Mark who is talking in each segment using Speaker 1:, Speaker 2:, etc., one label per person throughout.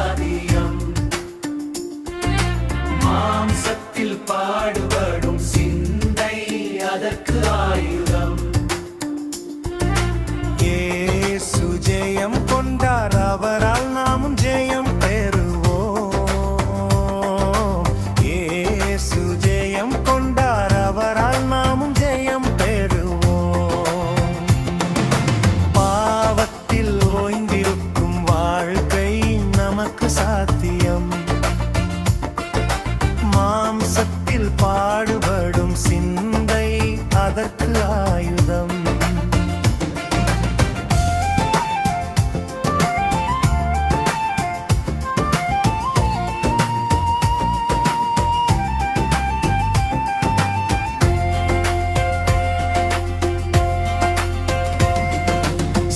Speaker 1: சாதியம் மாம்சத்தில் பாடுபடும் சிந்தை அதற்கு ஆயுதம்.
Speaker 2: இயேசு ஜெயம் கொண்டார், அவரால் நாமும் ஜெயம் பெறுவோம். இயேசு ஜெயம் கொண்டார், அவரால் நாமும் ஜெயம் பெறுவோம். பாவத்தில் ஓய்ந்திருக்கும் வாழ்க்கை நமக்கு சாத்தியம். மாம்சத்தில் பாடுபடும் சிந்தை அதற்கு ஆயுதம்.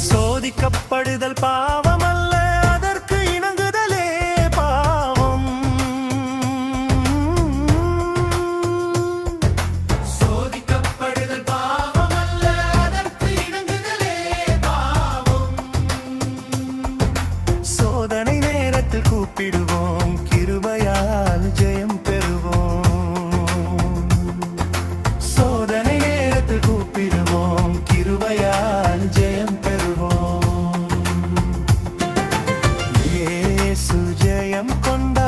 Speaker 2: சோதிக்கப்படுதல் பாவமல்ல, அதற்கு இணங்குதலே பாவம்.
Speaker 1: சோதிக்கப்படுதல் பாவமல்ல, அதற்கு இணங்குதலே பாவம்.
Speaker 2: சோதனை நேரத்தில் கூப்பிடுவோம், கிருபையால் ஜெயம் பெறுவோம். சோதனை நேரத்தில் கூப்பிடுவோம், கிருபையால் ஜெயம் பெறுவோம். இயேசு ஜெயம் கொண்ட